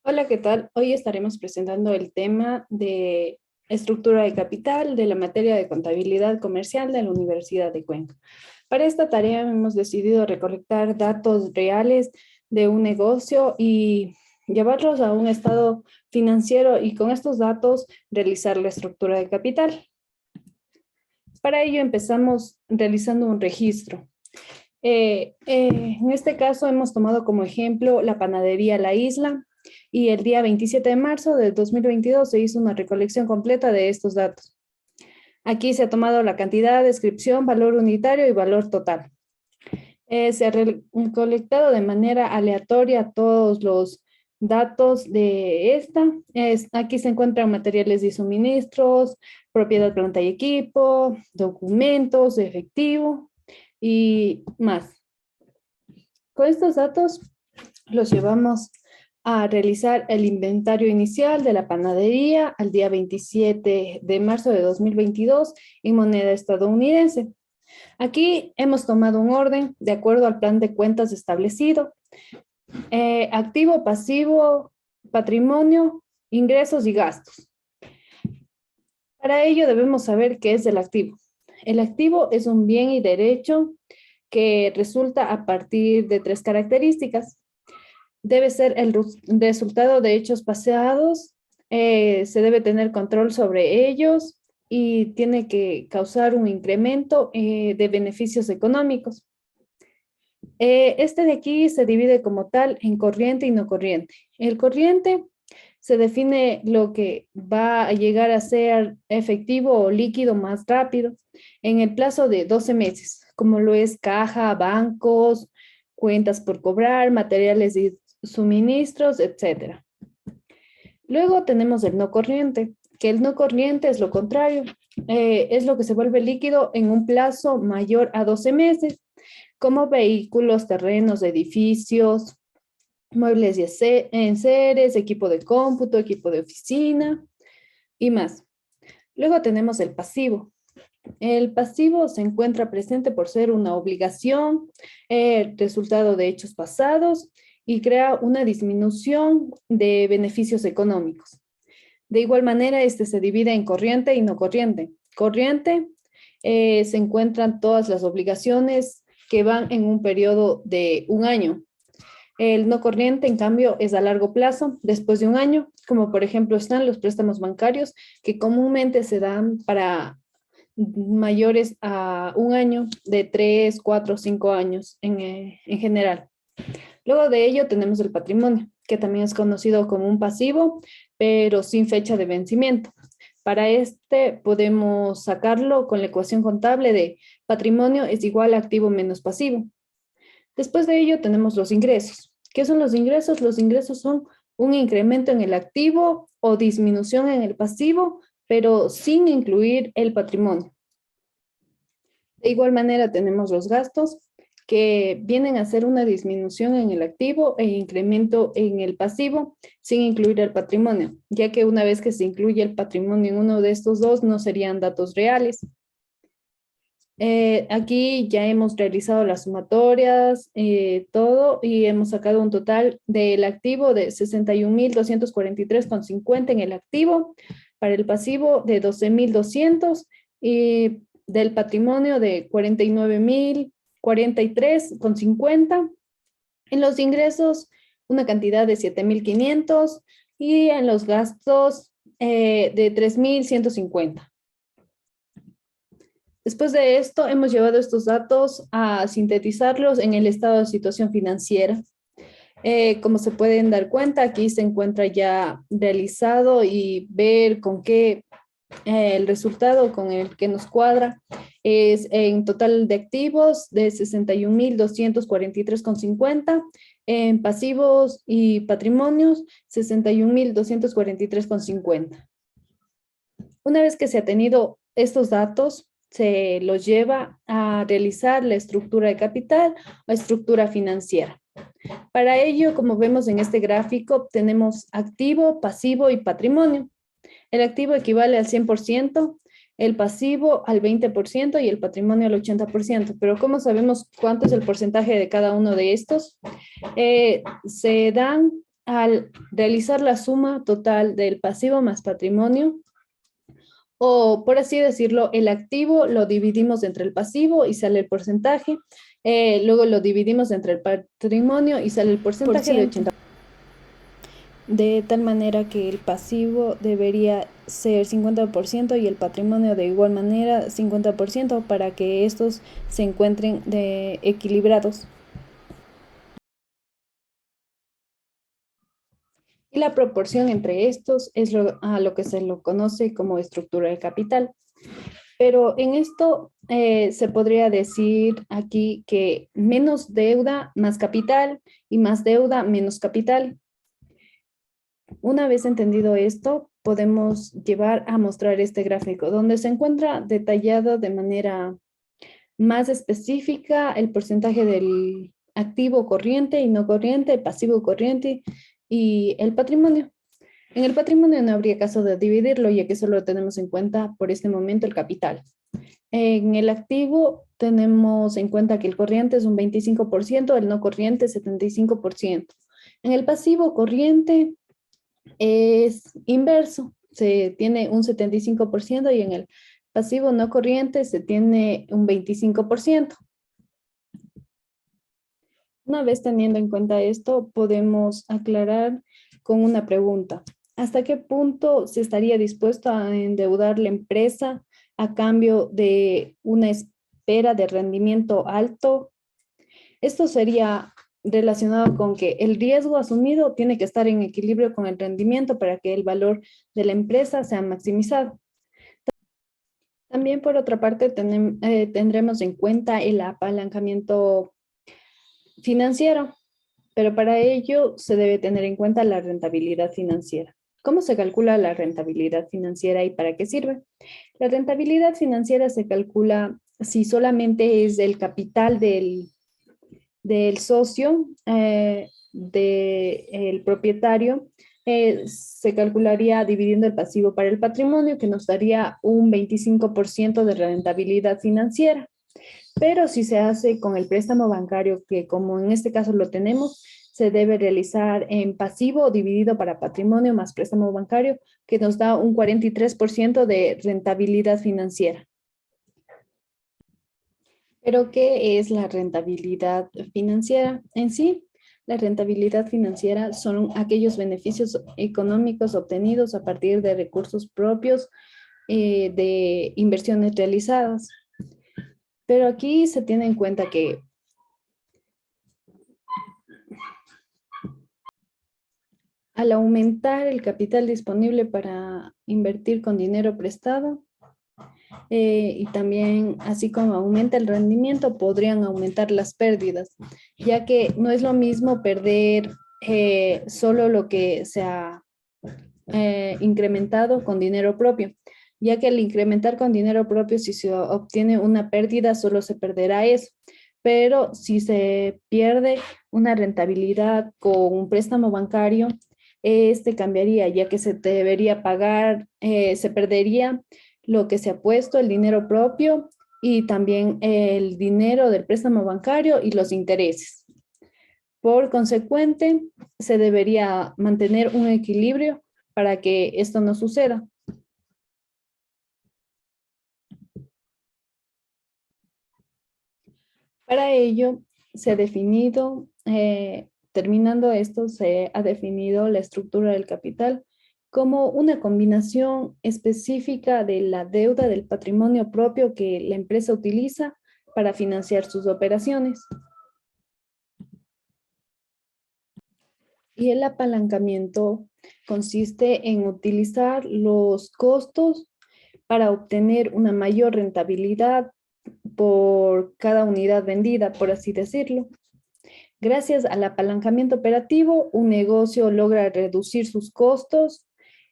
Hola, ¿qué tal? Hoy estaremos presentando el tema de estructura de capital de la materia de contabilidad comercial de la Universidad de Cuenca. Para esta tarea hemos decidido recolectar datos reales de un negocio y llevarlos a un estado financiero y con estos datos realizar la estructura de capital. Para ello empezamos realizando un registro. En este caso hemos tomado como ejemplo la panadería La Isla y el día 27 de marzo de 2022 se hizo una recolección completa de estos datos. Aquí se ha tomado la cantidad, descripción, valor unitario y valor total. Se ha recolectado de manera aleatoria todos los datos de esta. Aquí se encuentran materiales y suministros, propiedad, planta y equipo, documentos, efectivo y más. Con estos datos los llevamos a realizar el inventario inicial de la panadería al día 27 de marzo de 2022 en moneda estadounidense. Aquí hemos tomado un orden de acuerdo al plan de cuentas establecido. Activo, pasivo, patrimonio, ingresos y gastos. Para ello debemos saber qué es el activo. El activo es un bien y derecho que resulta a partir de tres características. Debe ser el resultado de hechos pasados, se debe tener control sobre ellos y tiene que causar un incremento de beneficios económicos. Este de aquí se divide como tal en corriente y no corriente. El corriente se define lo que va a llegar a ser efectivo o líquido más rápido en el plazo de 12 meses, como lo es caja, bancos, cuentas por cobrar, materiales y suministros, etcétera. Luego tenemos el no corriente, que el no corriente es lo contrario, es lo que se vuelve líquido en un plazo mayor a 12 meses, como vehículos, terrenos, edificios, muebles y enseres, equipo de cómputo, equipo de oficina y más. Luego tenemos el pasivo. El pasivo se encuentra presente por ser una obligación, resultado de hechos pasados y crea una disminución de beneficios económicos. De igual manera, este se divide en corriente y no corriente. Corriente se encuentran todas las obligaciones que van en un periodo de un año. El no corriente, en cambio, es a largo plazo, después de un año, como por ejemplo están los préstamos bancarios que comúnmente se dan para mayores a un año, de 3, 4, 5 años en general. Luego de ello tenemos el patrimonio, que también es conocido como un pasivo, pero sin fecha de vencimiento. Para este podemos sacarlo con la ecuación contable de patrimonio es igual a activo menos pasivo. Después de ello tenemos los ingresos. ¿Qué son los ingresos? Los ingresos son un incremento en el activo o disminución en el pasivo, pero sin incluir el patrimonio. De igual manera tenemos los gastos que vienen a ser una disminución en el activo e incremento en el pasivo sin incluir el patrimonio, ya que una vez que se incluye el patrimonio en uno de estos dos no serían datos reales. Aquí ya hemos realizado las sumatorias, todo, y hemos sacado un total del activo de 61.243,50 en el activo, para el pasivo de 12.200 y del patrimonio de 49.043,50. En los ingresos, una cantidad de 7.500 y en los gastos de 3.150. Después de esto, hemos llevado estos datos a sintetizarlos en el estado de situación financiera. Como se pueden dar cuenta, aquí se encuentra ya realizado y ver con qué el resultado con el que nos cuadra es en total de activos de 61.243,50, en pasivos y patrimonios 61.243,50. Una vez que se ha tenido estos datos, se los lleva a realizar la estructura de capital o estructura financiera. Para ello, como vemos en este gráfico, tenemos activo, pasivo y patrimonio. El activo equivale al 100%, el pasivo al 20% y el patrimonio al 80%. Pero ¿cómo sabemos cuánto es el porcentaje de cada uno de estos? Se dan al realizar la suma total del pasivo más patrimonio, o por así decirlo, el activo lo dividimos entre el pasivo y sale el porcentaje, luego lo dividimos entre el patrimonio y sale el porcentaje de 80%. De tal manera que el pasivo debería ser 50% y el patrimonio de igual manera 50% para que estos se encuentren equilibrados. Y la proporción entre estos es a lo que se lo conoce como estructura de capital. Pero en esto se podría decir aquí que menos deuda más capital y más deuda menos capital. Una vez entendido esto, podemos llevar a mostrar este gráfico donde se encuentra detallado de manera más específica el porcentaje del activo corriente y no corriente, pasivo corriente y el patrimonio. En el patrimonio no habría caso de dividirlo, ya que solo tenemos en cuenta por este momento el capital. En el activo tenemos en cuenta que el corriente es un 25%, el no corriente 75%. En el pasivo corriente es inverso, se tiene un 75% y en el pasivo no corriente se tiene un 25%. Una vez teniendo en cuenta esto, podemos aclarar con una pregunta. ¿Hasta qué punto se estaría dispuesto a endeudar la empresa a cambio de una espera de rendimiento alto? Esto sería relacionado con que el riesgo asumido tiene que estar en equilibrio con el rendimiento para que el valor de la empresa sea maximizado. También, por otra parte, tendremos en cuenta el apalancamiento financiero, pero para ello se debe tener en cuenta la rentabilidad financiera. ¿Cómo se calcula la rentabilidad financiera y para qué sirve? La rentabilidad financiera se calcula si solamente es el capital del socio, del propietario, se calcularía dividiendo el pasivo para el patrimonio, que nos daría un 25% de rentabilidad financiera. Pero si se hace con el préstamo bancario, que como en este caso lo tenemos, se debe realizar en pasivo dividido para patrimonio más préstamo bancario, que nos da un 43% de rentabilidad financiera. Pero, ¿qué es la rentabilidad financiera en sí? La rentabilidad financiera son aquellos beneficios económicos obtenidos a partir de recursos propios de inversiones realizadas. Pero aquí se tiene en cuenta que al aumentar el capital disponible para invertir con dinero prestado, y también, así como aumenta el rendimiento, podrían aumentar las pérdidas, ya que no es lo mismo perder solo lo que se ha incrementado con dinero propio, ya que al incrementar con dinero propio, si se obtiene una pérdida, solo se perderá eso. Pero si se pierde una rentabilidad con un préstamo bancario, este cambiaría, ya que se debería pagar, se perdería lo que se ha puesto, el dinero propio y también el dinero del préstamo bancario y los intereses. Por consecuente, se debería mantener un equilibrio para que esto no suceda. Para ello, se ha definido, terminando esto, se ha definido la estructura del capital como una combinación específica de la deuda del patrimonio propio que la empresa utiliza para financiar sus operaciones. Y el apalancamiento consiste en utilizar los costos para obtener una mayor rentabilidad por cada unidad vendida, por así decirlo. Gracias al apalancamiento operativo, un negocio logra reducir sus costos,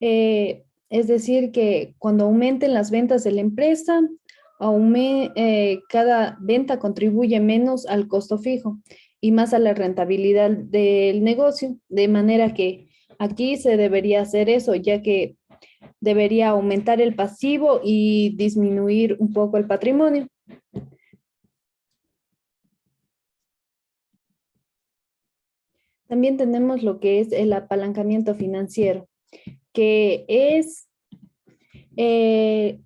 es decir, que cuando aumenten las ventas de la empresa, cada venta contribuye menos al costo fijo y más a la rentabilidad del negocio, de manera que aquí se debería hacer eso, ya que debería aumentar el pasivo y disminuir un poco el patrimonio. También tenemos lo que es el apalancamiento financiero, que es eh,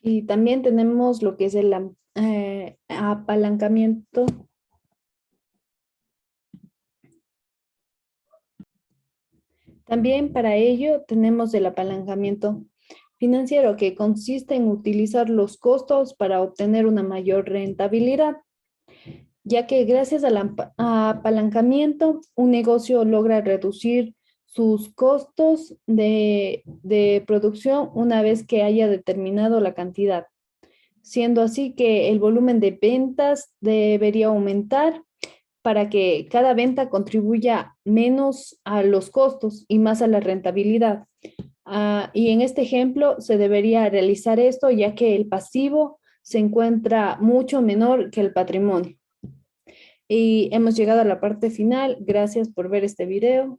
y también tenemos lo que es el apalancamiento. También para ello tenemos el apalancamiento financiero, que consiste en utilizar los costos para obtener una mayor rentabilidad, ya que gracias al apalancamiento un negocio logra reducir sus costos de producción una vez que haya determinado la cantidad, siendo así que el volumen de ventas debería aumentar para que cada venta contribuya menos a los costos y más a la rentabilidad. Y en este ejemplo se debería realizar esto ya que el pasivo se encuentra mucho menor que el patrimonio. Y hemos llegado a la parte final. Gracias por ver este video.